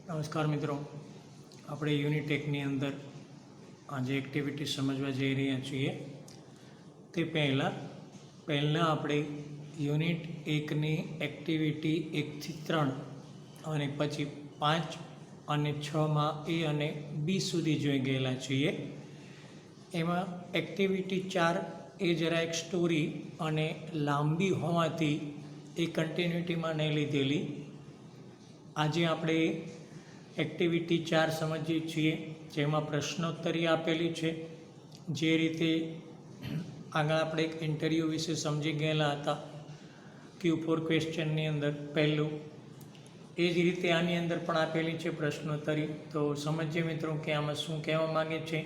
નમસ્કાર મિત્રો, આપણે યુનિટ એકની અંદર આજે એક્ટિવિટી સમજવા જઈ રહ્યા છીએ. તે પહેલાં આપણે યુનિટ એકની એક્ટિવિટી 1 થી 3 અને પછી 5 અને 6માં એ અને બી સુધી જોઈ ગયેલા છીએ. એમાં એક્ટિવિટી 4 એ જરા એક સ્ટોરી અને લાંબી હોવાથી એ કન્ટિન્યુટીમાં નહીં લીધેલી. આજે આપણે એક્ટિવિટી 4 સમજીએ છીએ, જેમાં પ્રશ્નોત્તરી આપેલી છે. જે રીતે આગળ આપણે એક ઇન્ટરવ્યૂ વિશે સમજી ગયેલા હતા Q4 ક્વેશ્ચનની અંદર પહેલું, એ જ રીતે આની અંદર પણ આપેલી છે પ્રશ્નોત્તરી. તો સમજીએ મિત્રો કે આમાં શું કહેવા માગે છે,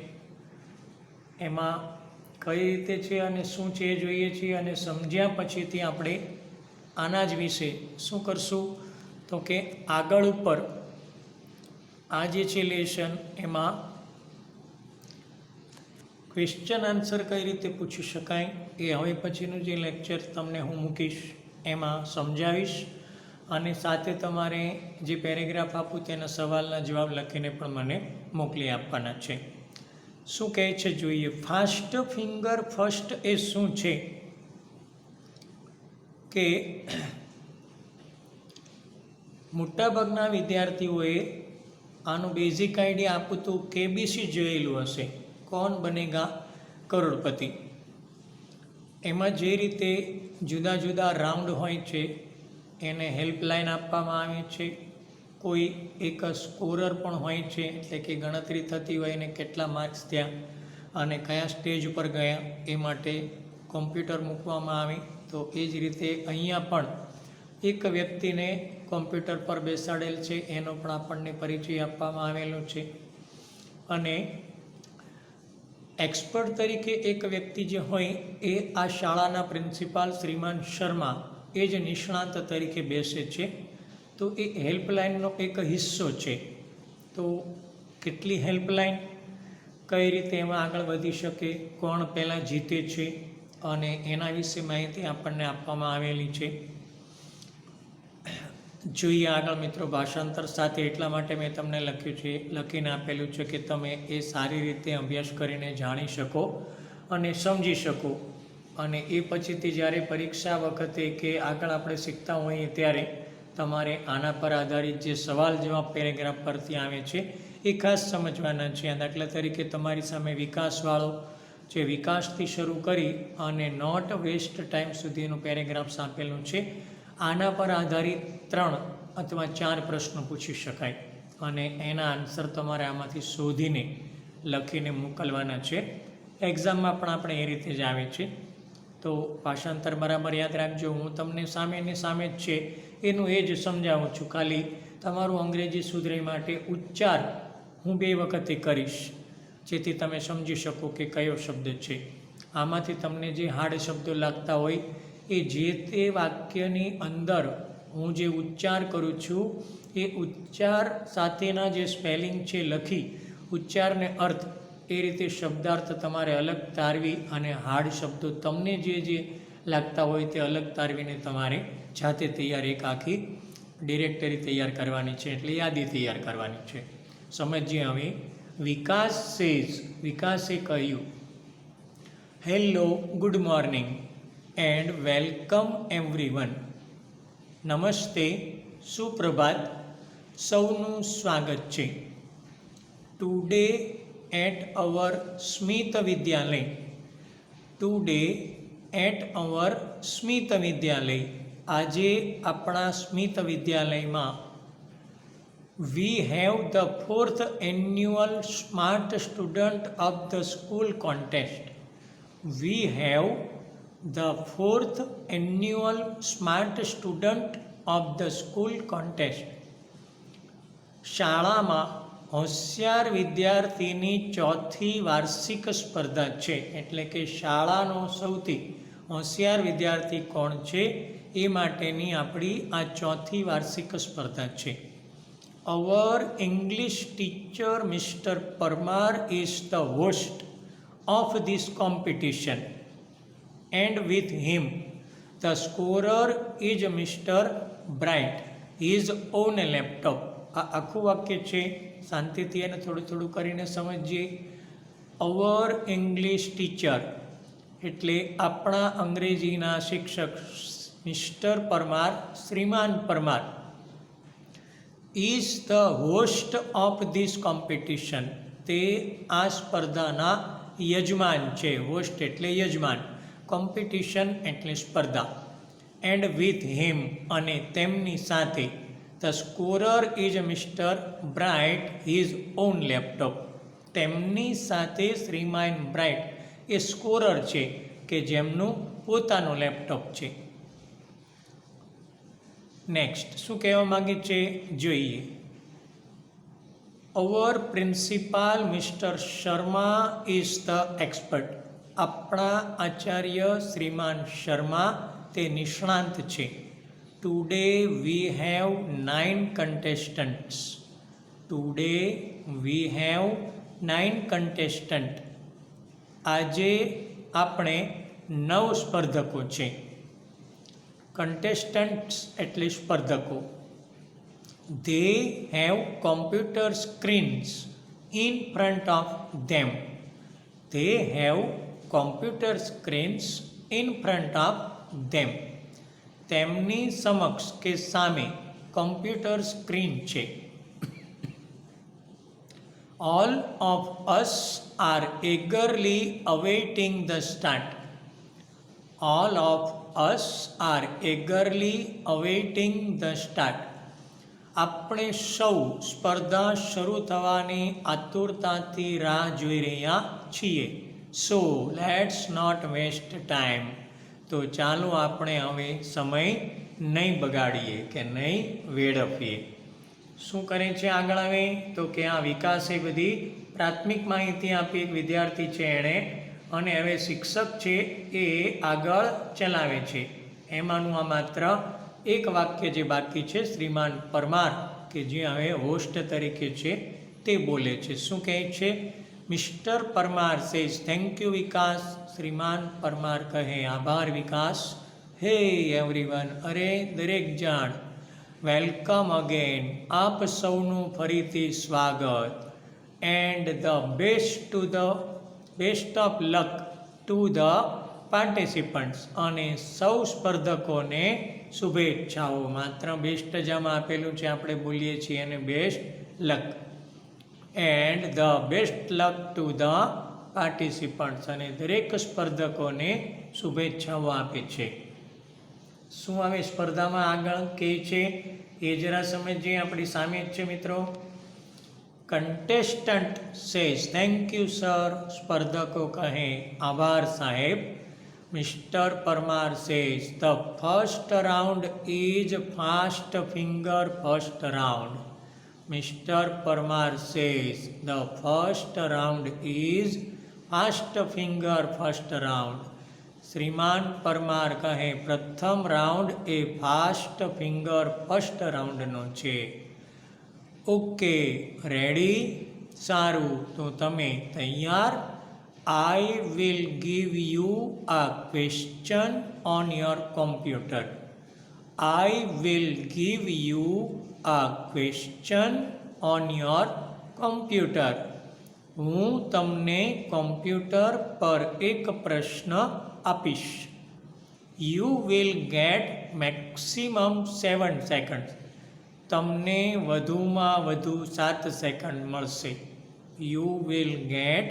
એમાં કઈ રીતે છે અને શું છે એ જોઈએ છીએ. અને સમજ્યા પછીથી આપણે આના જ વિશે શું કરશું તો કે આગળ ઉપર આ જે છે લેશન, એમાં ક્વેશ્ચન આન્સર કઈ રીતે પૂછી શકાય એ હવે પછીનું જે લેક્ચર તમને હું મૂકીશ એમાં સમજાવીશ. અને સાથે તમારે જે પેરેગ્રાફ આપું તેના સવાલના જવાબ લખીને પણ મને મોકલી આપવાના છે. શું કહે છે જોઈએ. ફાસ્ટ ફિંગર ફર્સ્ટ એ શું છે કે મોટાભાગના વિદ્યાર્થીઓએ આનું બેઝિક આઈડિયા આપું તો KBC જોયેલું હશે, કોણ બનેગા કરોડપતિ. એમાં જે રીતે જુદા જુદા રાઉન્ડ હોય છે એને હેલ્પલાઇન આપવામાં આવે છે. કોઈ એક સ્કોરર પણ હોય છે, એટલે કે ગણતરી થતી હોય ને કેટલા માર્ક્સ થયા અને કયા સ્ટેજ ઉપર ગયા એ માટે કોમ્પ્યુટર મૂકવામાં આવે. તો એ જ રીતે અહીંયા પણ એક વ્યક્તિને કોમ્પ્યુટર પર બેસાડેલ છે, એનો પણ આપણને પરિચય આપવામાં આવેલો છે. અને એક્સપર્ટ તરીકે એક વ્યક્તિ જે હોય એ આ શાળાના પ્રિન્સિપાલ શ્રીમાન શર્મા એ જ નિષ્ણાત તરીકે બેસે છે. તો એ હેલ્પલાઇનનો એક હિસ્સો છે. તો કેટલી હેલ્પલાઇન, કઈ રીતે એમાં આગળ વધી શકે, કોણ પહેલાં જીતે છે અને એના વિશે માહિતી આપણને આપવામાં આવેલી છે. જોઈએ આગળ મિત્રો ભાષાંતર સાથે. એટલા માટે મેં તમને લખીને આપેલું છે કે તમે એ સારી રીતે અભ્યાસ કરીને જાણી શકો અને સમજી શકો. અને એ પછીથી જ્યારે પરીક્ષા વખતે કે આગળ આપણે શીખતા હોઈએ ત્યારે તમારે આના પર આધારિત જે સવાલ જવાબ પેરેગ્રાફ પરથી આવે છે એ ખાસ સમજવાના છે. દાખલા તરીકે તમારી સામે વિકાસવાળો જે વિકાસથી શરૂ કરી અને નોટ વેસ્ટ ટાઈમ સુધીનું પેરેગ્રાફ્સ આપેલું છે. આના પર આધારિત 3 અથવા 4 પ્રશ્નો પૂછી શકાય અને એના આન્સર તમારે આમાંથી શોધીને લખીને મોકલવાના છે. એક્ઝામમાં પણ આપણે એ રીતે જ આવે છે. તો ભાષાંતર બરાબર યાદ રાખજો. હું તમને સામે જ છે એનું એ જ સમજાવું છું. ખાલી તમારું અંગ્રેજી સુધરે માટે ઉચ્ચાર હું 2 વખતે કરીશ, જેથી તમે સમજી શકો કે કયો શબ્દ છે. આમાંથી તમને જે હાર્ડ શબ્દો લાગતા હોય એ જે તે વાક્યની અંદર હું જે ઉચ્ચાર કરું છું એ ઉચ્ચાર સાથેના જે સ્પેલિંગ છે લખી ઉચ્ચારને અર્થ એ રીતે શબ્દાર્થ તમારે અલગ તારવી અને હાર્ડ શબ્દો તમને જે લાગતા હોય તે અલગ તારવીને તમારે જાતે તૈયાર એક આખી ડિરેક્ટરી તૈયાર કરવાની છે, એટલે યાદી તૈયાર કરવાની છે. સમજીએ હવે. વિકાસે કહ્યું, hello, good morning and welcome everyone. નમસ્તે, સુપ્રભાત, સૌનું સ્વાગત છે. ટુડે એટ અવર સ્મિત વિદ્યાલય. આજે આપણા સ્મિત વિદ્યાલયમાં we have the 4th annual smart student of the school contest. We have the 4th annual smart student of the school contest. શાળામાં હોશિયાર વિદ્યાર્થીની 4થી વાર્ષિક સ્પર્ધા છે. એટલે કે શાળાનો સૌથી હોશિયાર વિદ્યાર્થી કોણ છે એ માટેની આપણી આ 4થી વાર્ષિક સ્પર્ધા છે. Our English teacher Mr. Parmar is the host of this competition. And with him, the scorer is Mr. Bright, his own laptop. આ આખું વાક્ય છે, શાંતિથી એને થોડું થોડું કરીને સમજીએ. અવર ઇંગ્લિશ ટીચર એટલે આપણા અંગ્રેજીના શિક્ષક mister Parmar, Shriman Parmar, is the host of this competition, તે આ સ્પર્ધાના યજમાન છે. હોસ્ટ એટલે યજમાન, કોમ્પિટિશન એટલે સ્પર્ધા. એન્ડ વિથ હિમ અને તેમની સાથે, the scorer is mister bright his own laptop, તેમની સાથે શ્રીમાન બ્રાઇટ એ સ્કોરર છે કે જેમનું પોતાનું લેપટોપ છે. નેક્સ્ટ શું કહેવા માંગે છે જોઈએ. Our principal mister Sharma is the expert, આપણા આચાર્ય શ્રીમાન શર્મા તે નિષ્ણાંત છે. Today we have 9 contestants, today we have 9 contestants, આજે આપણે 9 સ્પર્ધકો છે. contestants એટલે સ્પર્ધકો. they have computer screens in front of them, they have computer screens in front of them, તેમની સમક્ષ કે સામે કમ્પ્યુટર સ્ક્રીન છે. all of us are eagerly awaiting the start, all of us are eagerly awaiting the start, આપણે સૌ સ્પર્ધા શરૂ થવાની આતુરતાથી રાહ જોઈ રહ્યા છીએ. So let's not waste time, તો ચાલો આપણે હવે સમય નહીં બગાડીએ કે નહીં વેડફીએ. શું કરે છે આગળ હવે તો કે આ વિકાસે બધી પ્રાથમિક માહિતી આપી એક વિદ્યાર્થી છે એણે, અને હવે શિક્ષક છે એ આગળ ચલાવે છે. એમાંનું આ માત્ર એક વાક્ય જે બાકી છે, શ્રીમાન પરમાર કે જે હવે હોસ્ટ તરીકે છે તે બોલે છે. શું કહે છે? Mister Parmar says thank you Vikas, શ્રીમાન પરમાર કહે આભાર વિકાસ. હે એવરીવન, અરે દરેક જણ. વેલકમ અગેન, આપ સૌનું ફરીથી સ્વાગત. And the best of luck to the participants, અને સૌ સ્પર્ધકોને શુભેચ્છાઓ. માત્ર બેસ્ટ જમાં આપેલું છે, આપણે બોલીએ છીએ અને best luck. And the best luck to the participants, અને દરેક સ્પર્ધકોને શુભેચ્છાઓ આપે છે. શું આવે સ્પર્ધામાં આગળ કહે છે એ જરા સમજીએ. આપણી સામે જ છે મિત્રો. Contestant says thank you sir, સ્પર્ધકો કહે આભાર સાહેબ. Mister Parmar says the first round is fast finger first round, mister Parmar says the first round is fast finger first round, શ્રીમાન પરમાર કહે પ્રથમ રાઉન્ડ એ ફાસ્ટ ફિંગર ફર્સ્ટ રાઉન્ડનો છે. ઓકે રેડી, સારું, તો તમે તૈયાર? I will give you a question on your computer, I will give you a question on your computer, હું તમને કોમ્પ્યુટર પર એક પ્રશ્ન આપીશ. You will get maximum 7 seconds, તમને વધુમાં વધુ 7 સેકન્ડ મળશે. You will get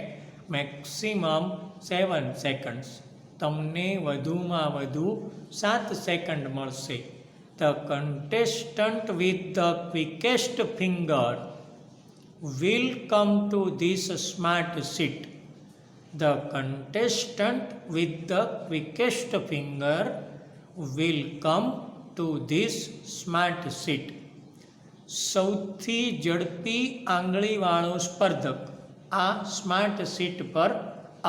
maximum 7 seconds, તમને વધુમાં વધુ 7 સેકન્ડ મળશે. The contestant with the quickest finger will come to this smart sheet, the contestant with the quickest finger will come to this smart sheet, સૌથી ઝડપી આંગળીવાળો સ્પર્ધક આ smart sheet પર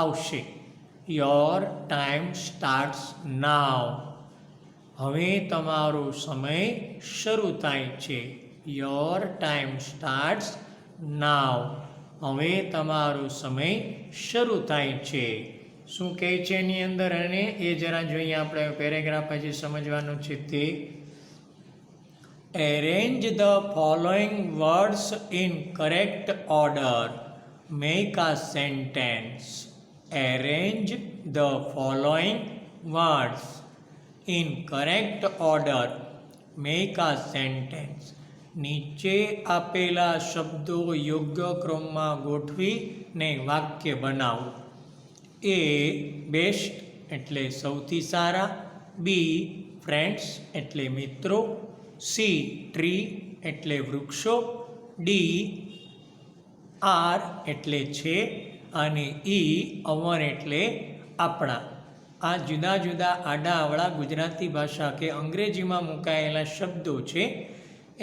આવશે. યોર ટાઈમ સ્ટાર્ટ્સ નાવ, હવે તમારો સમય શરૂ થાય છે. યોર ટાઈમ સ્ટાર્ટ્સ નાવ, હવે તમારો સમય શરૂ થાય છે. શું કહે છે એની અંદર, અને એ જરા જોઈએ આપણે. પેરેગ્રાફ હજી સમજવાનું છે તે. Arrange the following words in correct order. Make a sentence. Arrange the following words in correct order. Make a sentence. નીચે આપેલા શબ્દો યોગ્ય ક્રમમાં ગોઠવીને વાક્ય બનાવો. એ બેસ્ટ એટલે સૌથી સારા, બી ફ્રેન્ડ્સ એટલે મિત્રો, સી ટ્રી એટલે વૃક્ષો, ડી આર એટલે છે અને ઈ અવર એટલે આપણા. આ જુદા જુદા આડા અવળા ગુજરાતી ભાષા કે અંગ્રેજીમાં મુકાયેલા શબ્દો છે.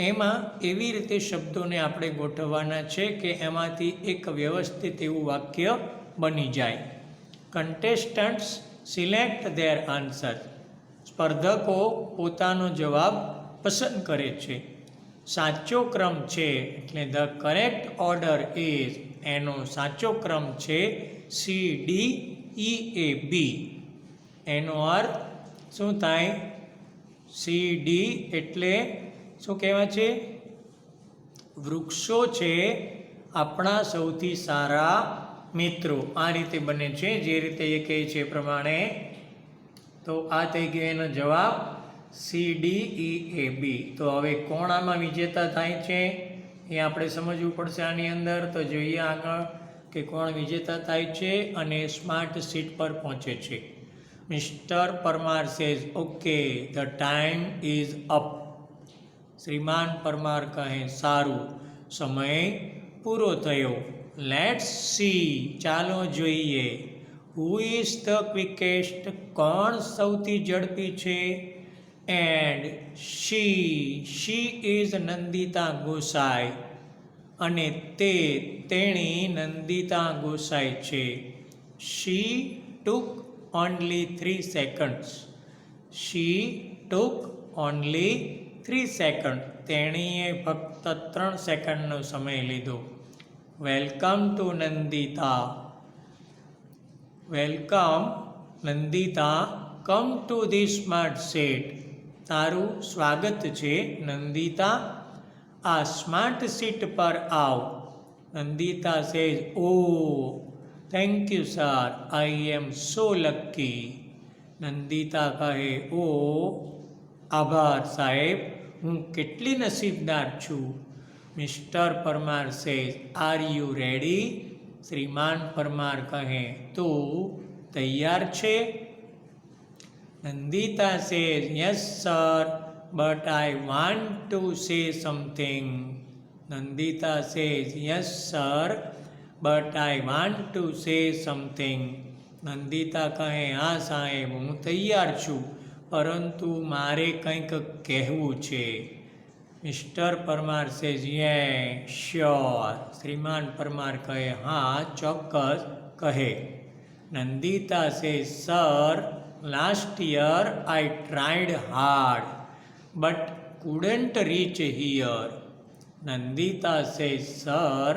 એમાં એવી રીતે શબ્દોને આપણે ગોઠવવાના છે કે એમાંથી એક વ્યવસ્થિત એવું વાક્ય બની જાય. કન્ટેસ્ટન્ટ્સ સિલેક્ટ ધેર આન્સર. સ્પર્ધકો પોતાનો જવાબ પસંદ કરે છે. સાચો ક્રમ છે એટલે ધ કરેક્ટ ઓર્ડર ઇઝ. એનો સાચો ક્રમ છે સી ડી ઈ એ બી. એનો અર્થ શું થાય? સી ડી એટલે શું કહેવાય છે? વૃક્ષો છે આપણા સૌથી સારા મિત્રો. આ રીતે બને છે જે રીતે એ કહે છે એ પ્રમાણે. તો આ થઈ ગયો એનો જવાબ સી ડી ઈ એ બી. તો હવે કોણ આમાં વિજેતા થાય છે એ આપણે સમજવું પડશે આની અંદર. તો જોઈએ આગળ કે કોણ વિજેતા થાય છે અને સ્માર્ટ સીટ પર પહોંચે છે. Mister Parmar says okay the time is up. શ્રીમાન પરમાર કહે સારું, સમય પૂરો થયો. લેટ્સ સી ચાલો જોઈએ. હુ ઇઝ ધ ક્વિકેસ્ટ કોણ સૌથી ઝડપી છે? And she is Nandita Gosai. અને તેણી નંદિતા ગોસાઈ છે. She took only 3 seconds. She took only 3 seconds. તેણીએ ફક્ત 3 સેકન્ડનો સમય લીધો. Welcome to Nandita. Welcome Nandita, come to the smart seat. તારું સ્વાગત છે નંદિતા, આ સ્માર્ટ સીટ પર આવ. Nandita says oh thank you sir, I am so lucky. Nandita કહે ઓ આભાર સાહેબ, હું કેટલી નસીબદાર છું. Mister Parmar says are you ready? શ્રીમાન પરમાર કહે તું તૈયાર છે? Nandita says yes sir but I want to say something. Nandita says yes sir but I want to say something. Nandita કહે હા સાહેબ હું તૈયાર છું પરંતુ મારે કંઈક કહેવું છે. Mister Parmar says yeah sure. શ્રીમાન પરમાર કહે હા ચોક્કસ કહે. Nandita says sir last year I tried hard but couldn't reach here. Nandita says sir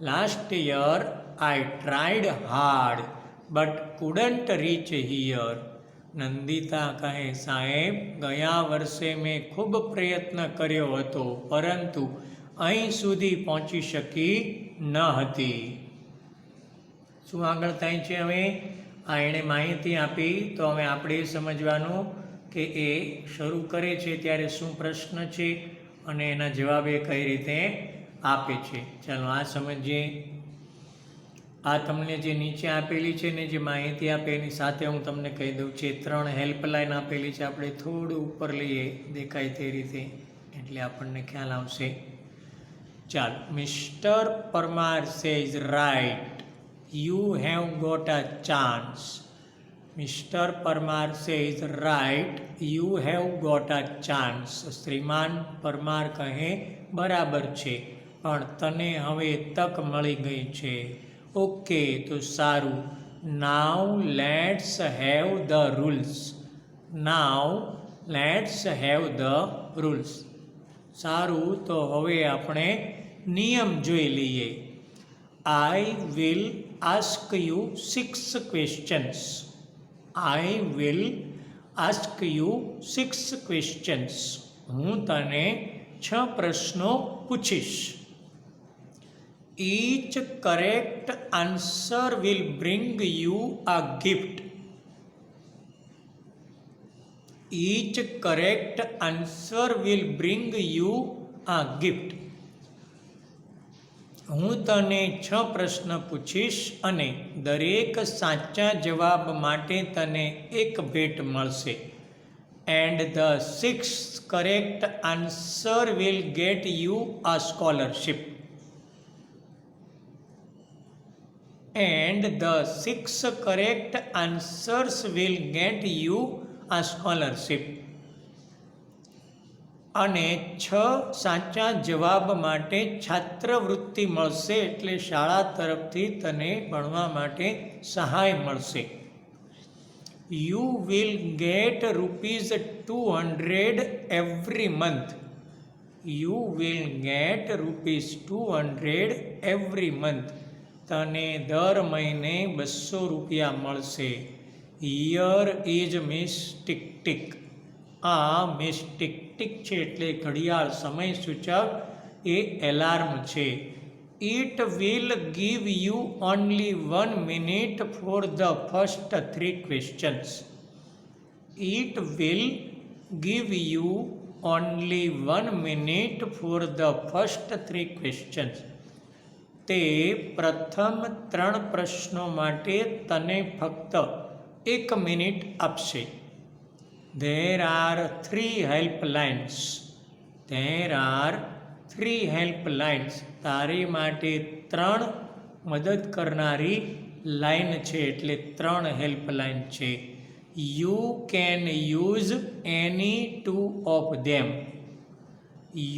last year I tried hard but couldn't reach here. Nandita કહે સાહેબ ગયા વર્ષે મેં ખૂબ પ્રયત્ન કર્યો હતો પરંતુ અહીં સુધી પહોંચી શકી ન હતી. શું આગળ થાય છે? હવે આ એણે માહિતી આપી તો હવે આપણે સમજવાનું કે એ શરૂ કરે છે ત્યારે શું પ્રશ્ન છે અને એના જવાબ એ કઈ રીતે આપે છે. ચાલો આ સમજીએ. આ તમને જે નીચે આપેલી છે ને જે માહિતી આપે એની સાથે હું તમને કહી દઉં છે 3 હેલ્પલાઇન આપેલી છે. આપણે થોડું ઉપર લઈએ દેખાય તે રીતે એટલે આપણને ખ્યાલ આવશે. ચાલો. Mister Parmar says right you have got a chance. Mister Parmar says right you have got a chance. શ્રીમાન પરમાર કહે બરાબર છે પણ તને હવે તક મળી ગઈ છે. ઓકે તો સારું. નાવ let's have the rules. Now let's have the rules. સારું તો હવે આપણે નિયમ જોઈ લઈએ. I will ask you 6 questions. I will ask you 6 questions. હું તને 6 પ્રશ્નો પૂછીશ. Each correct answer will bring you a gift. Each correct answer will bring you a gift. હું તને 6 પ્રશ્ન પૂછીશ અને દરેક સાચા જવાબ માટે તને એક ભેટ મળશે. And the 6th correct answer will get you a scholarship. And the 6 correct answers will get you a scholarship. અને 6 સાચા જવાબ માટે છાત્રવૃત્તિ મળશે, એટલે શાળા તરફથી તને ભણવા માટે સહાય મળશે. You will get ₹200 every month. You will get ₹200 every month. તને દર મહિને ₹200 મળશે. Here is Miss Tick Tick. આ મિસ ટિક ટિક છે એટલે ઘડિયાળ સમય સૂચક એ એલાર્મ છે. It will give you only 1 minute for the first 3 questions. It will give you only 1 minute for the first 3 questions. તે પ્રથમ 3 પ્રશ્નો માટે તને ફક્ત 1 મિનિટ આપશે. There are 3 helplines. There are 3 helplines. તારી માટે 3 મદદ કરનારી લાઈન છે, એટલે 3 હેલ્પલાઇન છે. You can use any 2 of them.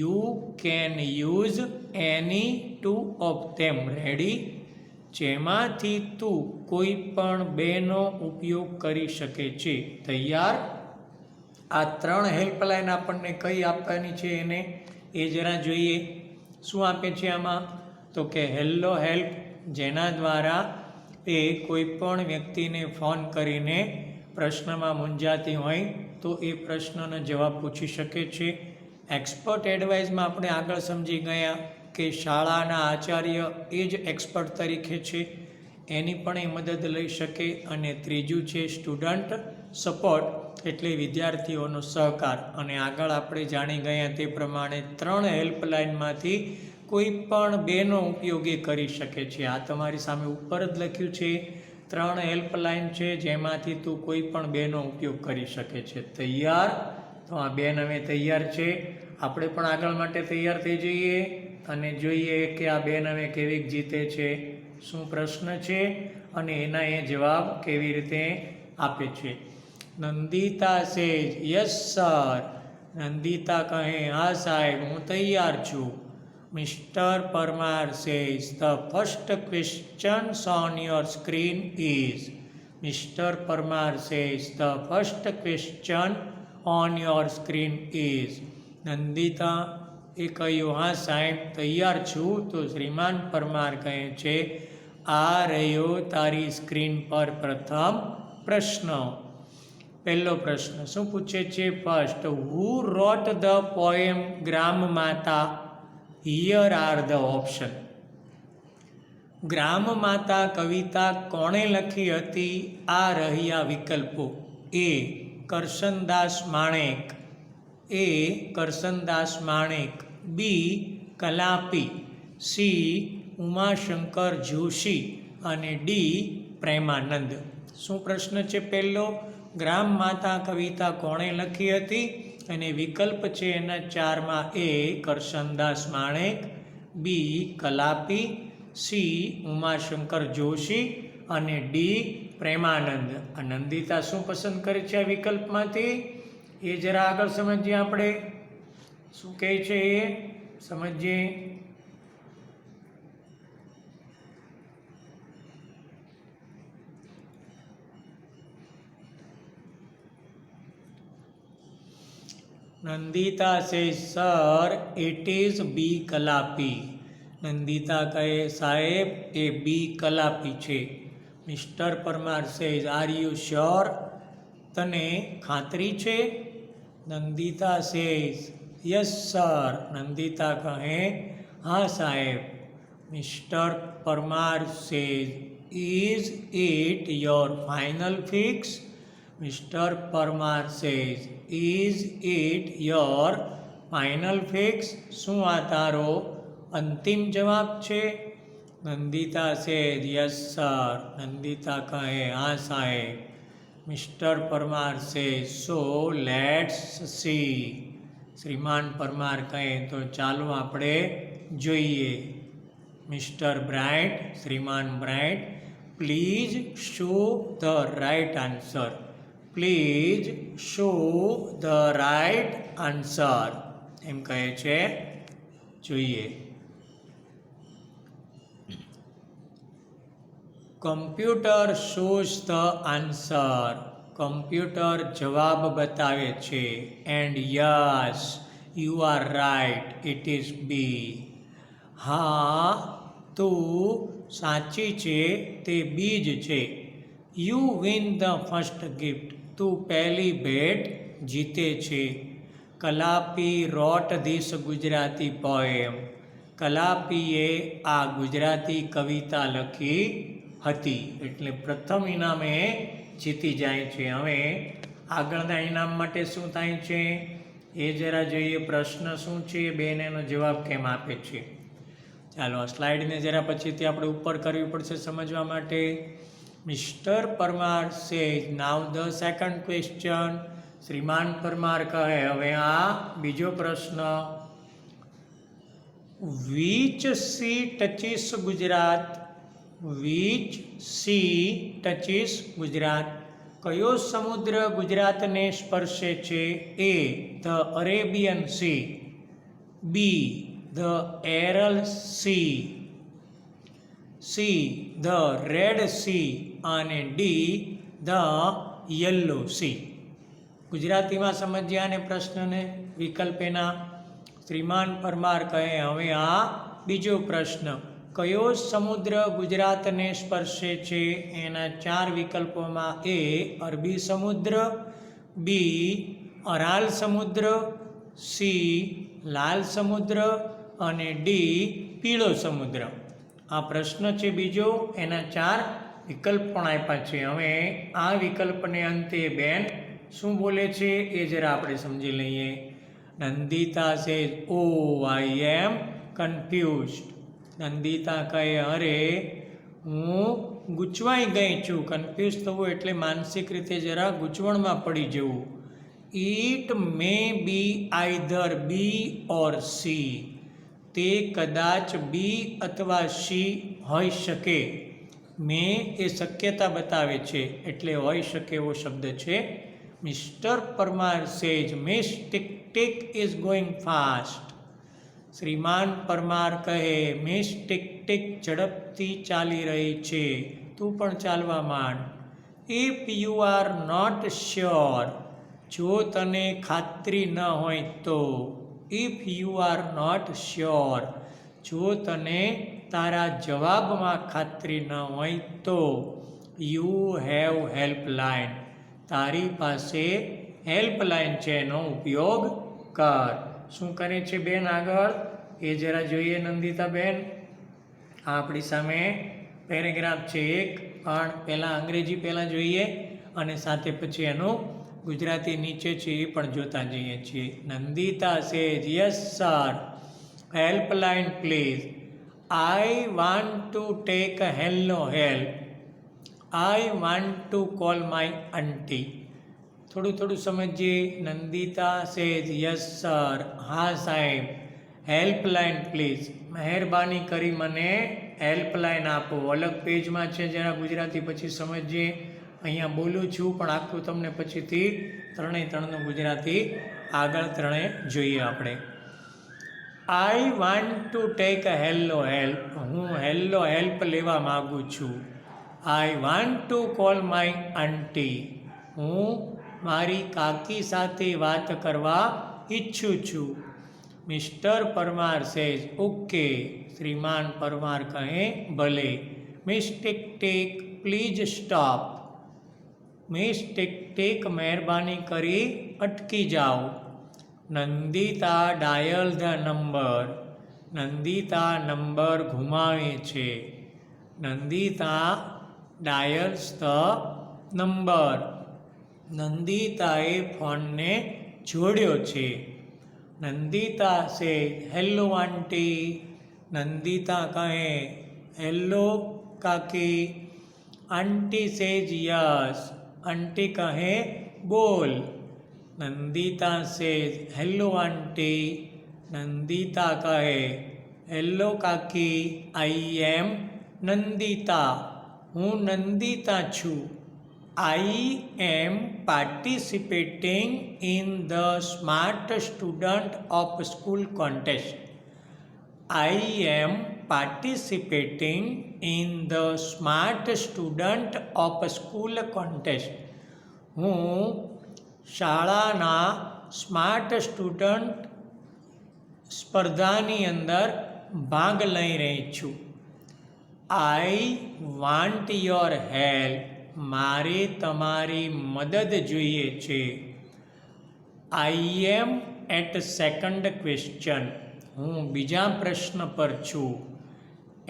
You can use any 2 of them. Ready? જેમાંથી તું કોઈ પણ 2નો ઉપયોગ કરી શકે છે. તૈયાર? આ 3 હેલ્પલાઇન આપણને કઈ આપવાની છે એને એ જરા જોઈએ. શું આપે છે આમાં? તો કે હેલો હેલ્પ, જેના દ્વારા એ કોઈ પણ વ્યક્તિને ફોન કરીને પ્રશ્નમાં મૂંઝાતી હોય તો એ પ્રશ્નનો જવાબ પૂછી શકે છે. એક્સપર્ટ એડવાઇઝમાં આપણે આગળ સમજી ગયા કે શાળાના આચાર્ય એ જ એક્સપર્ટ તરીકે છે, એની પણ એ મદદ લઈ શકે. અને ત્રીજું છે સ્ટુડન્ટ સપોર્ટ, એટલે વિદ્યાર્થીઓનો સહકાર. અને આગળ આપણે જાણી ગયા તે પ્રમાણે 3 હેલ્પલાઇનમાંથી કોઈ પણ 2નો ઉપયોગ એ કરી શકે છે. આ તમારી સામે ઉપર જ લખ્યું છે. 3 હેલ્પલાઇન છે જેમાંથી તું કોઈ પણ 2નો ઉપયોગ કરી શકે છે. તૈયાર? તો આ 2 હવે તૈયાર છે. આપણે પણ આગળ માટે તૈયાર થઈ જઈએ અને જોઈએ કે આ 2 હવે કેવી જીતે છે, શું પ્રશ્ન છે અને એના એ જવાબ કેવી રીતે આપે છે. Nandita says yes sir. Nandita કહે હા સાહેબ હું તૈયાર છું. Mister Parmar says the first question on your screen is. Mister Parmar says the first question on your screen is. Nandita એ કહ્યું હા સાહેબ તૈયાર છું. તો શ્રીમાન પરમાર કહે છે આ રહ્યો તારી સ્ક્રીન પર પ્રથમ પ્રશ્ન. પહેલો પ્રશ્ન શું પૂછે છે? First, who wrote the poem Gram Mata? Here are the option. Gram Mata કવિતા કોણે લખી હતી? આ રહ્યા વિકલ્પો. A Karsandas Manek. A Karsandas Manek. B Kalapi. C Umashankar Joshi અને ડી પ્રેમાનંદ. શું પ્રશ્ન છે પહેલો? ગ્રામ માતા કવિતા કોણે લખી હતી? અને વિકલ્પ છે એના 4માં. એ કરશનદાસ માણેક, બી કલાપી, સી ઉમાશંકર જોશી અને ડી પ્રેમાનંદ. નંદિતા શું પસંદ કરે છે આ વિકલ્પમાંથી એ જરા આગળ સમજીએ. આપણે શું કહે છે એ સમજીએ. Nandita says sir it is B Kalapi. Nandita કહે સાહેબ એ બી કલાપી છે. Mister Parmar says are you sure? તને ખાતરી છે? Nandita says yes sir. Nandita कहे हाँ साहेब। Mister Parmar says is it your final fix? Mister Parmar says is it your final fix? શું આ તારો અંતિમ જવાબ છે? Nandita says yes sir. Nandita કહે હા સાહેબ. Mister Parmar says so let's see. શ્રીમાન પરમાર કહે તો ચાલો આપણે જોઈએ. મિસ્ટર બ્રાઇટ, શ્રીમાન Bright, please show the right answer. Please show the right answer એમ કહે છે. જોઈએ. Computer shows the answer. Computer જવાબ બતાવે છે. And yes you are right, it is B. હા તું સાચી છે, તે બી જ છે. You win the first gift. તું પહેલી ભેટ જીતે છે. Kalapi wrote this Gujarati poem. કલાપીએ આ ગુજરાતી કવિતા લખી હતી. એટલે પ્રથમ ઇનામે જીતી જાય છે. હવે આગળના ઇનામ માટે શું થાય છે એ જરા જોઈએ. પ્રશ્ન શું છે, બેન એનો જવાબ કેમ આપે છે. ચાલો આ સ્લાઇડને જરા પછીથી આપણે ઉપર કરવી પડશે સમજવા માટે. Mister Parmar says now the second question. શ્રીમાન પરમાર કહે હવે આ બીજો પ્રશ્ન. Which sea touches Gujarat? Which sea touches Gujarat? કયો સમુદ્ર ગુજરાતને સ્પર્શે છે? A the Arabian sea, B the Aral sea, C the red sea અને ડી ધ યલો સી. ગુજરાતીમાં સમજ્યા અને પ્રશ્નને વિકલ્પ એના. શ્રીમાન પરમાર કહે હવે આ બીજો પ્રશ્ન. કયો સમુદ્ર ગુજરાતને સ્પર્શે છે? એના 4 વિકલ્પોમાં એ અરબી સમુદ્ર, બી અરાલ સમુદ્ર, સી લાલ સમુદ્ર અને ડી પીળો સમુદ્ર. આ પ્રશ્ન છે બીજો. એના 4 વિકલ્પ પણ આપ્યા છે. હવે આ વિકલ્પને અંતે બેન શું બોલે છે એ જરા આપણે સમજી લઈએ. નંદિતા સેઝ ઓ આઈ એમ કન્ફ્યુઝડ. નંદિતા કહે અરે હું ગૂંચવાઈ ગઈ છું. કન્ફ્યુઝ થવું એટલે માનસિક રીતે જરા ગૂંચવણમાં પડી જવું. It may be either B or C. તે કદાચ બી અથવા સી હોઈ શકે. મે એ શક્યતા બતાવે છે એટલે હોઈ શકે એવો શબ્દ છે. Mister Parmar says miss tick tick is going fast. શ્રીમાન પરમાર કહે મિસ ટિક ટિક ઝડપથી ચાલી રહી છે, તું પણ ચાલવા માંડ. If you are not sure. જો તને ખાતરી ન હોય તો. If you are not sure. જો તને તારા જવાબમાં ખાતરી ન હોય તો. You have helpline. તારી પાસે હેલ્પલાઇન છે, એનો ઉપયોગ કર. શું કરે છે બેન આગળ એ જરા જોઈએ નંદિતા બેન. આપણી સામે પેરેગ્રાફ છે એક, પણ પહેલાં અંગ્રેજી પહેલાં જોઈએ અને સાથે પછી એનું ગુજરાતી નીચે છે એ પણ જોતા જઈએ છીએ. Nandita says yes sir. Helpline please. I want to take hello help. I want to call my aunty. થોડું સમજીએ. Nandita says yes sir. હા સાહેબ. Helpline please. મહેરબાની કરી મને હેલ્પલાઇન આપો. અલગ પેજમાં છે, જરા ગુજરાતી પછી સમજીએ. અહીંયા બોલું છું પણ આખું તમને પછીથી ત્રણેયનું ગુજરાતી આગળ ત્રણેય જોઈએ આપણે. I want to take hello help. હું હેલ્લો હેલ્પ લેવા માગું છું. I want to call my aunty. હું મારી કાકી સાથે વાત કરવા ઈચ્છું છું. Mister Parmar says okay. શ્રીમાન પરમાર કહે ભલે. Miss tick tick please stop. Miss tick tick મહેરબાની કરી અટકી જાઓ. Nandita dial the number. Nandita number ઘુમાવે છે. Nandita dials the number. નંદિતાએ ફોનને જોડ્યો છે. નંદિતા સે હેલો આંટી. નંદિતા કહે હેલો કાકી. આંટી સેજ યસ. આંટી કહે બોલ. નંદિતા સેજ હેલો આંટી. નંદિતા કહે હેલો કાકી. આઈ એમ નંદિતા. હું નંદિતા છું. I am participating in the smart student of school contest. I am participating in the smart student of school contest. હું શાળાના સ્માર્ટ સ્ટુડન્ટ સ્પર્ધાની અંદર ભાગ લઈ રહી છું. I want your help. મારે તમારી મદદ જોઈએ છે. આઈ એમ એટ સેકન્ડ ક્વેશ્ચન. હું બીજા પ્રશ્ન પર છું.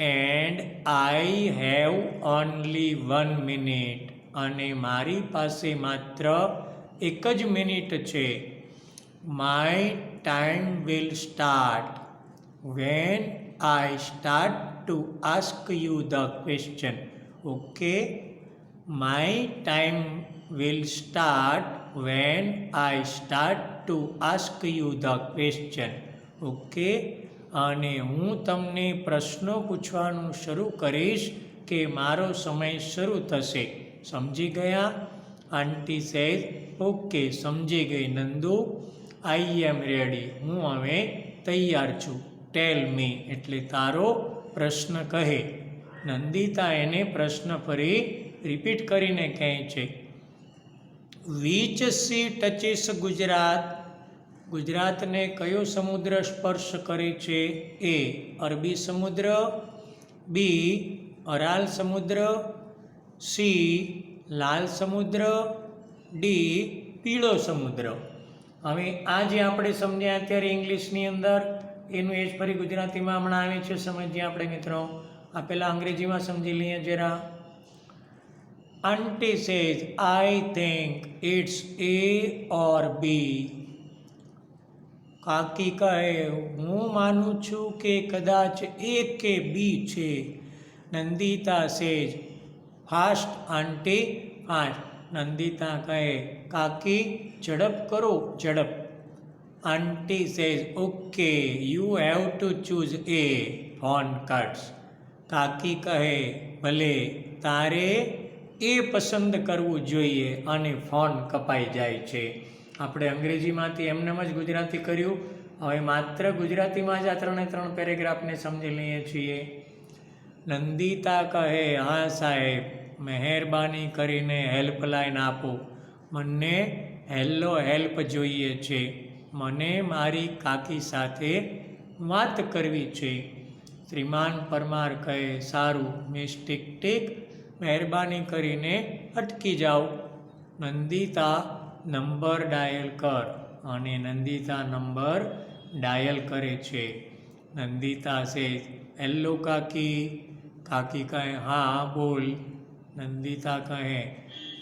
And I have only 1 minute. અને મારી પાસે માત્ર 1 જ મિનિટ છે. My time will start when I start to ask you the question. Okay. My time will start when I start to ask you the question. Okay. અને હું તમને પ્રશ્નો પૂછવાનું શરૂ કરીશ કે મારો સમય શરૂ થશે. સમજી ગયા? આંટી સેઝ ઓકે, સમજી ગઈ નંદુ. આઈ એમ રેડી. હું હવે તૈયાર છું. ટેલ મી એટલે તારો પ્રશ્ન કહે. નંદિતા એને પ્રશ્ન ફરી રિપીટ કરીને કહે છે. Which sea touches Gujarat. ગુજરાતને કયો સમુદ્ર સ્પર્શ કરે છે? એ અરબી સમુદ્ર, બી અરાલ સમુદ્ર, સી લાલ સમુદ્ર, ડી પીળો સમુદ્ર. હવે આ જે આપણે સમજ્યા અત્યારે ઇંગ્લિશની અંદર એનું એ જ ફરી ગુજરાતીમાં હમણાં આવે છે. સમજીએ આપણે મિત્રો. આ પહેલાં અંગ્રેજીમાં સમજી લઈએ જરા. Aunty says I think it's A or B. કાકી કહે હું માનું છું કે કદાચ એ કે બી છે. Nandita says fast aunty fast. Nandita કહે કાકી ઝડપ કરો ઝડપ. Aunty says okay you have to choose A. Phone cuts. કાકી કહે ભલે તારે એ પસંદ કરવું જોઈએ અને ફોન કપાઈ જાય છે. આપણે અંગ્રેજીમાંથી એમનેમ જ ગુજરાતી કર્યું. હવે માત્ર ગુજરાતીમાં જ આ 3 પેરેગ્રાફને સમજી લઈએ છીએ. નંદિતા કહે હા સાહેબ, મહેરબાની કરીને હેલ્પલાઇન આપો. મને હેલ્પ જોઈએ છે. મને મારી કાકી સાથે વાત કરવી છે. શ્રીમાન પરમાર કહે સારું મિસ ટીક ટીક, મહેરબાની કરીને અટકી જાઓ. નંદિતા નંબર ડાયલ કર. અને નંદિતા નંબર ડાયલ કરે છે. નંદિતા સે હેલો કાકી. કાકી કહે હા બોલ. નંદિતા કહે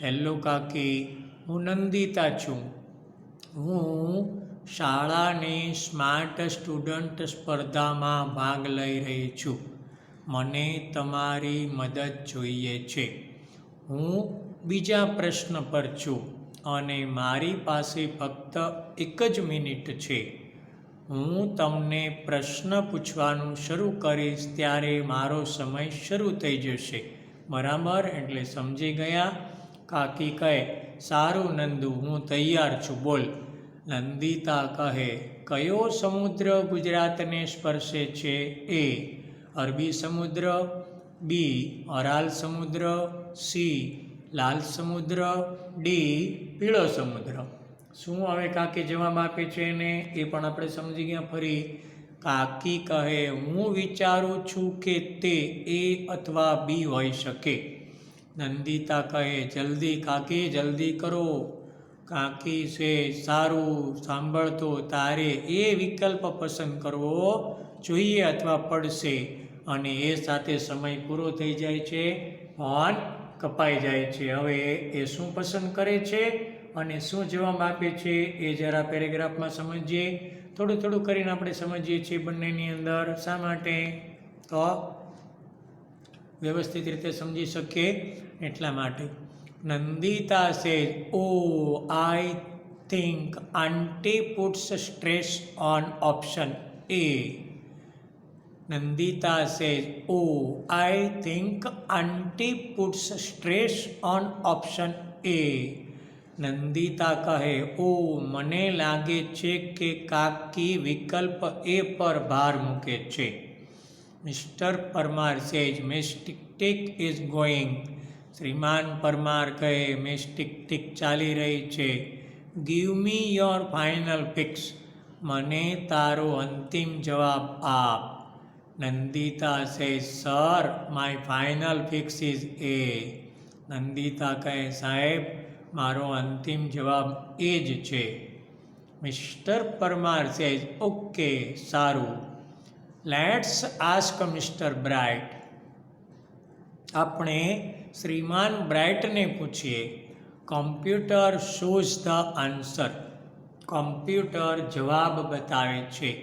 હેલો કાકી, હું નંદિતા છું. હું શાળાની સ્માર્ટ સ્ટુડન્ટ સ્પર્ધામાં ભાગ લઈ રહી છું. મને તમારી મદદ જોઈએ છે. હું બીજા પ્રશ્ન પર છું અને મારી પાસે ફક્ત 1 જ મિનિટ છે. હું તમને પ્રશ્ન પૂછવાનું શરૂ કરીશ ત્યારે મારો સમય શરૂ થઈ જશે. બરાબર? એટલે સમજી ગયા? કાકી કહે સારું નંદુ, હું તૈયાર છું, બોલ. નંદિતા કહે કયો સમુદ્ર ગુજરાતને સ્પર્શે છે? એ અરબી સમુદ્ર, બી અરાલ સમુદ્ર, સી લાલ સમુદ્ર, ડી પીળો સમુદ્ર. શું હવે કાકી જવાબ આપે છે એને એ પણ આપણે સમજી ગયા. ફરી કાકી કહે હું વિચારું છું કે તે એ અથવા બી હોઈ શકે. નંદિતા કહે જલ્દી કાકી જલ્દી કરો. કાકી છે સારું સાંભળતો તારે એ વિકલ્પ પસંદ કરવો જોઈએ અથવા પડશે અને એ સાથે સમય પૂરો થઈ જાય છે, ફોન કપાઈ જાય છે. હવે એ શું પસંદ કરે છે અને શું જવાબ આપે છે એ જરા પેરેગ્રાફમાં સમજીએ. થોડું કરીને આપણે સમજીએ છીએ બંનેની અંદર. શા માટે? તો વ્યવસ્થિત રીતે સમજી શકીએ એટલા માટે. Nandita says, oh I think aunty puts stress on option A. Nandita says, oh, I think auntie puts stress on option A. Nandita કહે, ઓ મને લાગે છે કે કાકી વિકલ્પ એ પર ભાર મૂકે છે. Mister Parmar says, miss tick tick is going. શ્રીમાન પરમાર કહે, મિસ ટિક ટિક ચાલી રહી છે. Give me your final fix. મને તારો અંતિમ જવાબ આપ. Nandita says, sir my final fix is A. Nandita કહે, સાહેબ મારો અંતિમ જવાબ એ જ છે. મિસ્ટર પરમાર સેઝ, ઓકે સારું. Let's ask mister Bright. આપણે શ્રીમાન બ્રાઇટને પૂછીએ. Computer shows the answer. Computer જવાબ બતાવે છે.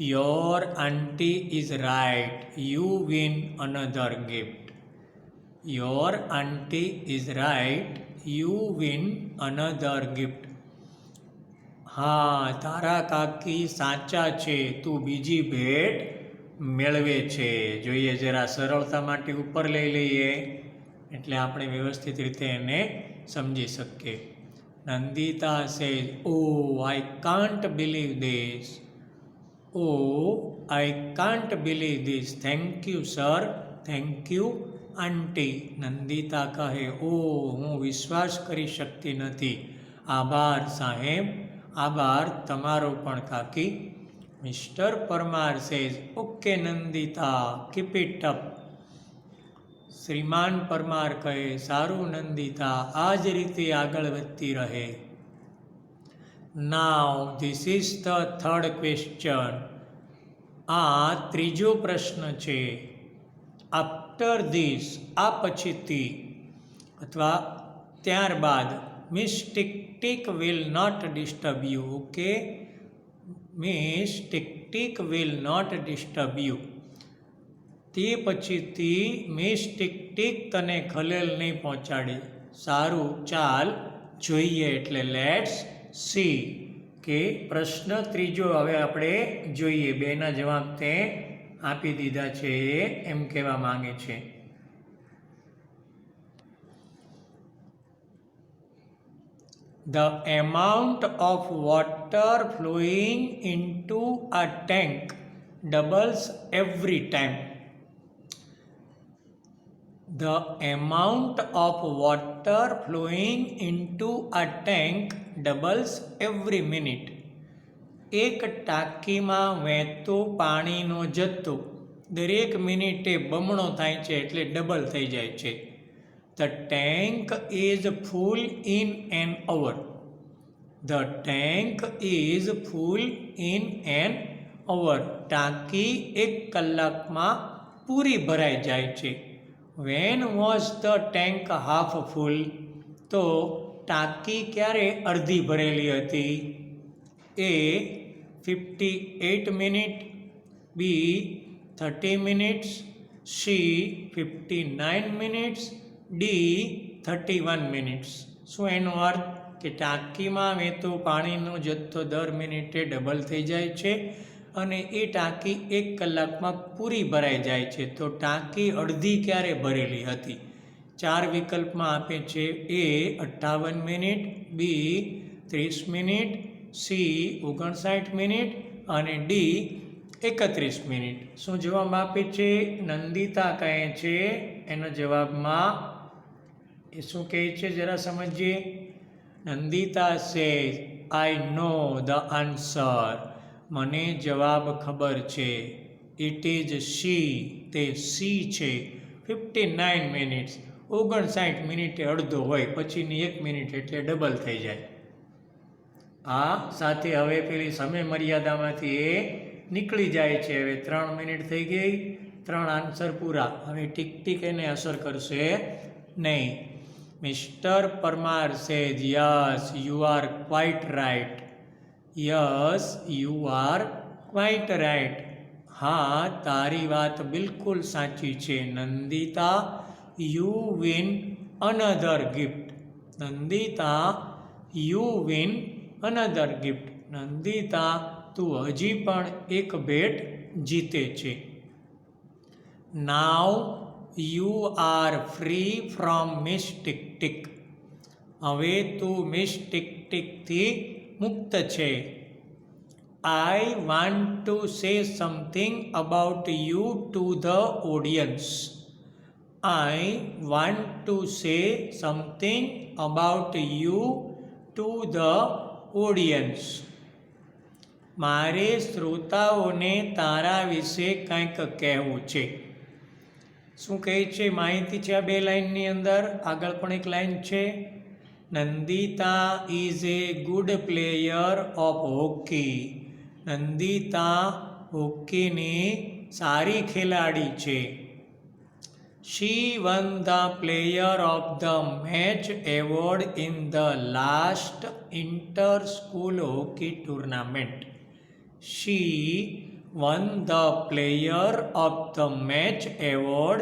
Your aunty is right, you win another gift. Your aunty is right, you win another gift. હા તારા કાકી સાચા છે, તું બીજી ભેટ મેળવે છે. જોઈએ જરા સરળતા માટે ઉપર લઈ લઈએ એટલે આપણે વ્યવસ્થિત રીતે એને સમજી શકીએ. Nandita says, oh I can't believe this. Oh I can't believe this. Thank you sir, thank you aunty. Nandita કહે, ઓ હું વિશ્વાસ કરી શકતી નથી. આભાર સાહેબ, આભાર તમારો પણ કાકી. Mister Parmar says, okay Nandita, keep it up. શ્રીમાન પરમાર કહે, સારું નંદિતા, આ જ રીતે આગળ વધતી રહે. Now this is the third question. આ ત્રીજો પ્રશ્ન છે. આફ્ટર ધીસ, આ પછીથી અથવા ત્યારબાદ. Miss tick tick will not disturb you. Okay, miss tick tick will not disturb you. તે પછીથી મિસ ટિક ટિક તને ખલેલ નહીં પહોંચાડે. સારું ચાલ જોઈએ. એટલે લેટ્સ સી કે પ્રશ્ન ત્રીજો હવે આપણે જોઈએ. બેના જવાબ તે આપી દીધા છે એમ કહેવા માંગે છે. The amount of water flowing into a tank doubles every time. The amount of water flowing into a tank doubles every minute. એક ટાંકીમાં વહેતો પાણીનો જથ્થો દરેક મિનિટે બમણો થાય છે એટલે ડબલ થઈ જાય છે. The tank is full in an hour. The tank is full in an hour. ટાંકી એક કલાકમાં પૂરી ભરાઈ જાય છે. When was the tank half full? તો ટાંકી ક્યારે અડધી ભરેલી હતી? A 58 minute, B 30 minutes, C 59 minutes, D 31 minutes. શું એનો અર્થ? કે ટાંકીમાં વહેતો પાણીનો જથ્થો દર મિનિટે ડબલ થઈ જાય છે અને એ ટાંકી એક કલાકમાં પૂરી ભરાઈ જાય છે. તો ટાંકી અડધી ક્યારે ભરેલી હતી? 4 વિકલ્પમાં આપે છે. A 58 minute, B 30 minute, C 59 minute અને D 31 મિનિટ. શું જવાબ આપે છે? નંદિતા કહે છે એના જવાબમાં એ શું કહે છે જરા સમજીએ. Nandita says, I know the answer. મને જવાબ ખબર છે. It is C. તે સી છે. 59 મિનિટ્સ. 59 મિનિટે અડધો હોય, પછીની 1 મિનિટ એટલે ડબલ થઈ જાય. આ સાથે હવે પેલી સમય મર્યાદામાંથી એ નીકળી જાય છે. હવે 3 મિનિટ થઈ ગઈ, 3 આન્સર પૂરા. હવે ટીક એને અસર કરશે નહીં. Mister Parmar says yes you are quite right. Yes you are quite right. હા તારી વાત બિલકુલ સાચી છે. Nandita you win another gift. Nandita you win another gift. Nandita તું હજી પણ એક ભેટ જીતે છે. Now you are free from miss tick tick. હવે તું મિસ ટિક ટિકથી મુક્ત છે. I want to say something about you to the audience. I want to say something about you to the audience. મારે શ્રોતાઓને તારા વિશે કંઈક કહેવું છે. શું કહે છે? માહિતી છે આ 2 લાઇનની અંદર. આગળ પણ એક લાઇન છે. Nandita is a good player of hockey. Nandita હોકીની સારી ખેલાડી છે. She won the Player of the Match award in the last inter-school hockey tournament. She won the Player of the Match award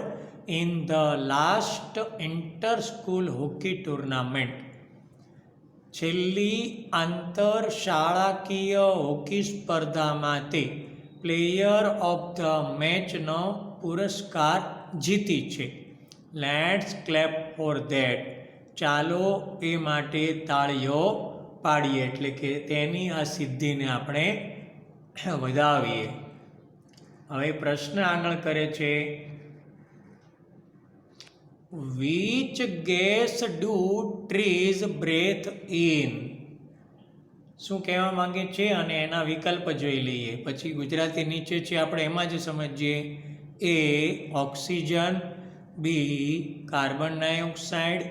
in the last inter-school hockey tournament. છેલ્લી આંતર શાળાકીય hockey સ્પર્ધામાં તે player of the મેચનો પુરસ્કાર જીતી છે. Let's clap for that. ચાલો એ માટે તાળીઓ પાડીએ. એટલે કે તેની આ સિદ્ધિને આપણે વધાવીએ. હવે પ્રશ્ન આગળ કરે છે, which gas do trees breathe in. શું કહેવા માંગે છે અને એના વિકલ્પ જોઈ લઈએ. પછી ગુજરાતી નીચે છે આપણે એમાં જ સમજીએ. A oxygen, B carbon dioxide,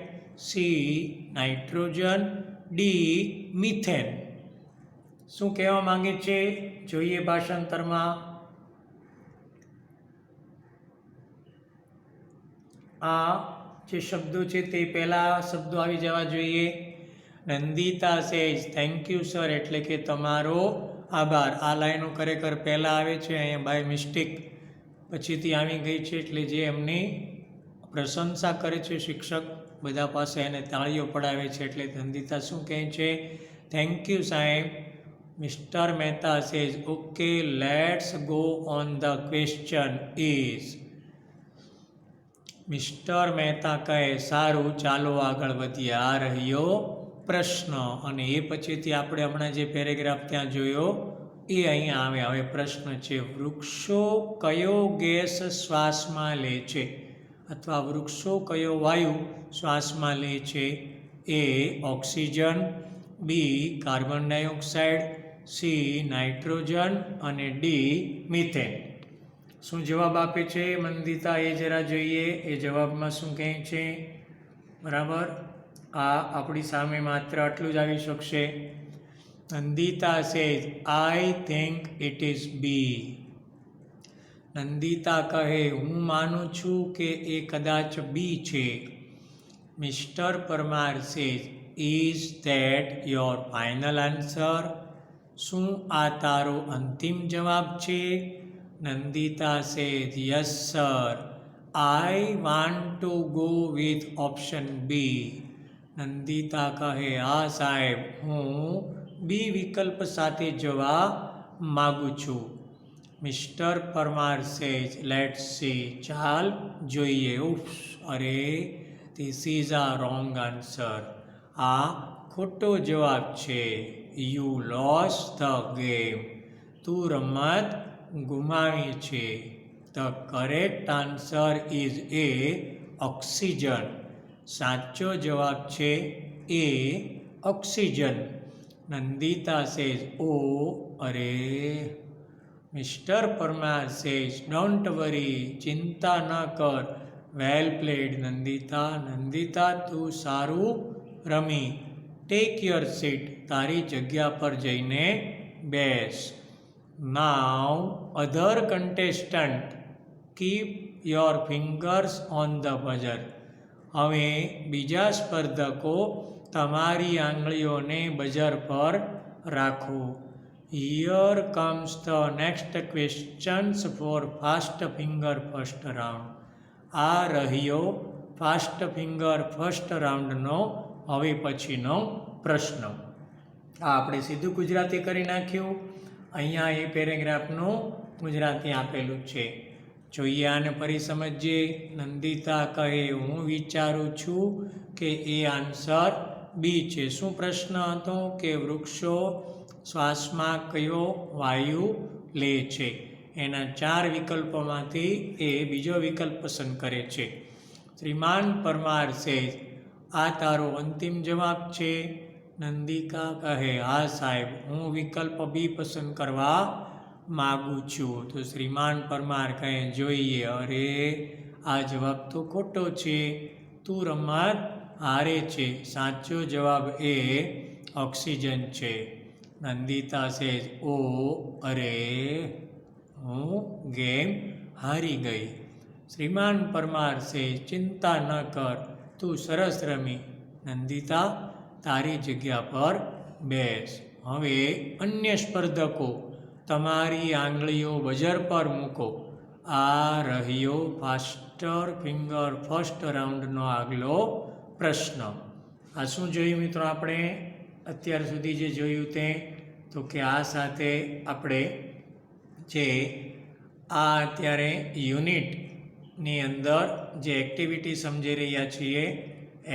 C nitrogen, D methane. શું કહેવા માંગે છે જોઈએ ભાષાંતરમાં. આ જે શબ્દો છે તે પહેલા શબ્દો આવી જવા જોઈએ. નંદિતા સેજ થેન્ક યુ સર, એટલે કે તમારો આભાર. આ લાઈનો ખરેખર પહેલાં આવે છે, અહીંયા બાય મિસ્ટેક પછીથી આવી ગઈ છે. એટલે જે એમની પ્રશંસા કરે છે શિક્ષક બધા પાસે એને તાળીઓ પડાવે છે. એટલે નંદિતા શું કહે છે? થેન્ક યુ સાહેબ. મિસ્ટર મહેતા સેજ okay let's go on the question is. Mister Mehta કહે સારું ચાલો આગળ વધીએ. આ રહ્યો પ્રશ્ન. અને એ પછીથી આપણે હમણાં જે પેરેગ્રાફ ત્યાં જોયો એ અહીંયા આવે. હવે પ્રશ્ન છે, વૃક્ષો કયો ગેસ શ્વાસમાં લે છે, અથવા વૃક્ષો કયો વાયુ શ્વાસમાં લે છે? એ oxygen, B carbon dioxide, C nitrogen અને ડી મિથેન. શું જવાબ આપે છે મંદિતા એ જરા જોઈએ. એ જવાબમાં શું કહે છે? બરાબર, આ આપણી સામે માત્ર આટલું જ આવી શકશે. Nandita says I think it is B. Nandita કહે હું માનું છું કે એ કદાચ બી છે. Mister Parmar says is that your final answer. શું આ તારો અંતિમ જવાબ છે? Nandita says yes sir I want to go with option B. Nandita કહે હા સાહેબ હું બી વિકલ્પ સાથે જવા માગું છું. મિસ્ટર પરમાર સેજ લેટ્સ સી. ચાલ જોઈએ. ઉફ અરે ધીસ ઇઝ આ રોંગ આન્સર. આ ખોટો જવાબ છે. You loss the game. તું રમત ગુમાવી છે. The correct answer is A oxygen. સાચો જવાબ છે એ ઓક્સિજન. નંદિતા સેઝ ઓ અરે. Mister Parmar says don't worry. ચિંતા ન કર. વેલ પ્લેડ નંદિતા. નંદિતા તું સારું રમી. ટેક યોર સીટ, તારી જગ્યા પર જઈને બેસ. Now other contestant, keep your fingers on the buzzer. હવે બીજા સ્પર્ધકો, તમારી આંગળીઓને બઝર પર રાખો. Here comes the next questions for fast finger first round. આ રહ્યો ફાસ્ટ ફિંગર ફર્સ્ટ રાઉન્ડનો હવે પછીનો પ્રશ્ન. આ આપણે સીધું ગુજરાતી કરી નાખ્યું. અહીંયા એ પેરેગ્રાફનું ગુજરાતી આપેલું છે. જોઈએ આને ફરી સમજીએ. નંદિતા કહે, હું વિચારું છું કે એ આન્સર બી છે. શું પ્રશ્ન હતો? કે વૃક્ષો શ્વાસમાં કયો વાયુ લે છે? એના 4 વિકલ્પોમાંથી એ બીજો વિકલ્પ પસંદ કરે છે. શ્રીમાન પરમાર સેજ, આ તારો અંતિમ જવાબ છે? નંદિકા કહે, હા સાહેબ, હું વિકલ્પ બી પસંદ કરવા માગું છું. તો શ્રીમાન પરમાર કહે, જોઈએ. અરે, આ જવાબ તો ખોટો છે. તું રમત હારે છે. સાચો જવાબ એ ઓક્સિજન છે. નંદિતા સેજ, ઓ અરે, હું ગેમ હારી ગઈ. શ્રીમાન પરમાર સેજ, ચિંતા ન કર, તું સરસ રમી. નંદિતા, તારી જગ્યા પર બેસ. હવે અન્ય સ્પર્ધકો, તમારી આંગળીઓ બઝર પર મૂકો. આ રહ્યો ફાસ્ટર ફિંગર ફર્સ્ટ રાઉન્ડનો આગલો પ્રશ્ન. આ શું જોયું મિત્રો આપણે અત્યાર સુધી જે જોયું તે? તો કે આ સાથે આપણે જે આ અત્યારે યુનિટની અંદર જે એક્ટિવિટી સમજી રહ્યા છીએ,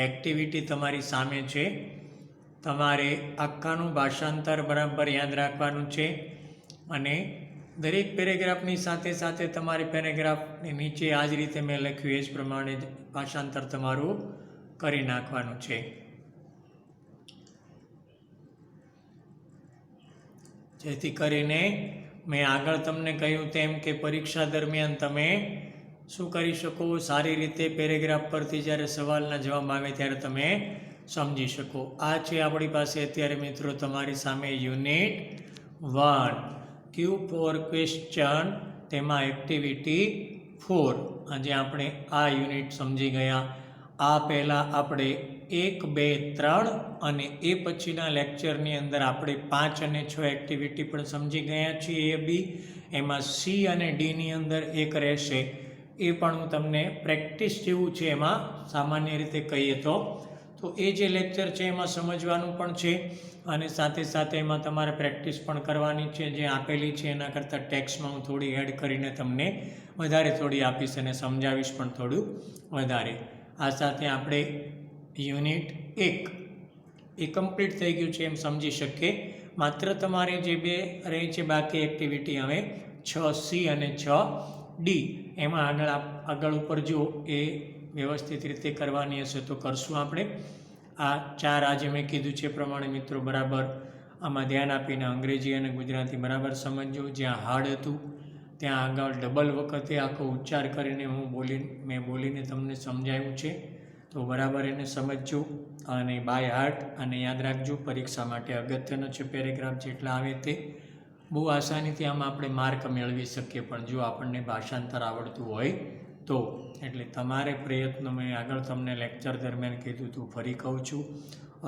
એક્ટિવિટી તમારી સામે છે. તમારે આખાનું ભાષાંતર બરાબર યાદ રાખવાનું છે અને દરેક પેરેગ્રાફની સાથે સાથે તમારે પેરેગ્રાફની નીચે આ જ રીતે મેં લખ્યું એ જ પ્રમાણે ભાષાંતર તમારું કરી નાખવાનું છે. જેથી કરીને મેં આગળ તમને કહ્યું તેમ કે પરીક્ષા દરમિયાન તમે શું કરી શકો? સારી રીતે પેરેગ્રાફ પરથી જ્યારે સવાલના જવાબ આવે ત્યારે તમે સમજી શકો. આ છે આપણી પાસે અત્યારે મિત્રો તમારી સામે યુનિટ 1 ક્યુ ફોર ક્વેશ્ચન, તેમાં એક્ટિવિટી 4. આજે આપણે આ યુનિટ સમજી ગયા. આ પહેલાં આપણે 1, 2, 3 અને એ પછીના લેક્ચરની અંદર આપણે 5 અને 6 એક્ટિવિટી પણ સમજી ગયા છીએ. એ બી એમાં સી અને ડીની અંદર એક રહેશે. એ પણ હું તમને પ્રેક્ટિસ જેવું છે એમાં સામાન્ય રીતે કહીએ તો એ જે લેક્ચર છે એમાં સમજવાનું પણ છે અને સાથે સાથે એમાં તમારે પ્રેક્ટિસ પણ કરવાની છે. જે આપેલી છે એના કરતાં ટેક્સ્ટમાં હું થોડી એડ કરીને તમને વધારે થોડી આપીશ અને સમજાવીશ પણ થોડું વધારે. આ સાથે આપણે યુનિટ 1 એ કમ્પ્લીટ થઈ ગયું છે એમ સમજી શકીએ. માત્ર તમારે જે 2 રહી છે બાકી એક્ટિવિટી હવે 6C અને 6D, એમાં આગળ ઉપર જો એ વ્યવસ્થિત રીતે કરવાની હશે તો કરશું આપણે. આ 4 આજે મેં કીધું છે પ્રમાણે મિત્રો બરાબર આમાં ધ્યાન આપીને અંગ્રેજી અને ગુજરાતી બરાબર સમજજો. જ્યાં હાર્ડ હતું ત્યાં આગળ ડબલ વખતે આખો ઉચ્ચાર કરીને મેં બોલીને તમને સમજાવ્યું છે. તો બરાબર એને સમજજો અને બાય હાર્ટ અને યાદ રાખજો. પરીક્ષા માટે અગત્યનો છે પેરેગ્રાફ જેટલા આવે તે. બહુ આસાનીથી આમાં આપણે માર્ક મેળવી શકીએ પણ જો આપણને ભાષાંતર આવડતું હોય તો. એટલે તમારે પ્રયત્નો મેં આગળ તમને લેક્ચર દરમિયાન કીધું તું, ફરી કહું છું,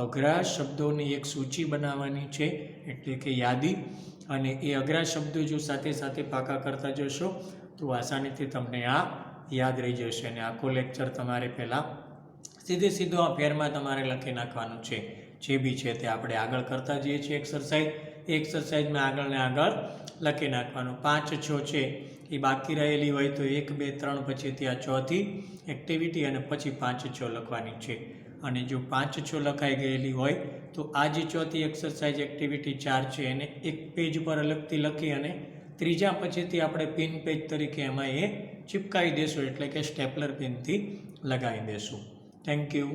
અઘરા શબ્દોની એક સૂચિ બનાવવાની છે એટલે કે યાદી. અને એ અઘરા શબ્દો જો સાથે સાથે પાકા કરતા જશો તો આસાનીથી તમને આ યાદ રહી જશે. અને આખો લેક્ચર તમારે પહેલાં સીધો આ ફેરમાં તમારે લખી નાખવાનું છે. જે બી છે તે આપણે આગળ કરતા જઈએ છીએ એક્સરસાઇઝમાં આગળ ને આગળ લખી નાખવાનું. 5, 6 છે એ બાકી રહેલી હોય તો 1, 2, 3 પછી ત્યાં 4થી એક્ટિવિટી અને પછી 5, 6 લખવાની છે. અને જો 5, 6 લખાઈ ગયેલી હોય તો આ જે ચોથી એક્સરસાઇઝ એક્ટિવિટી 4 છે એને એક પેજ પર અલગથી લખી અને ત્રીજા પછીથી આપણે પિન પેજ તરીકે એમાં એ ચિપકાવી દેશું એટલે કે સ્ટેપલર પિનથી લગાવી દેશું. Thank you.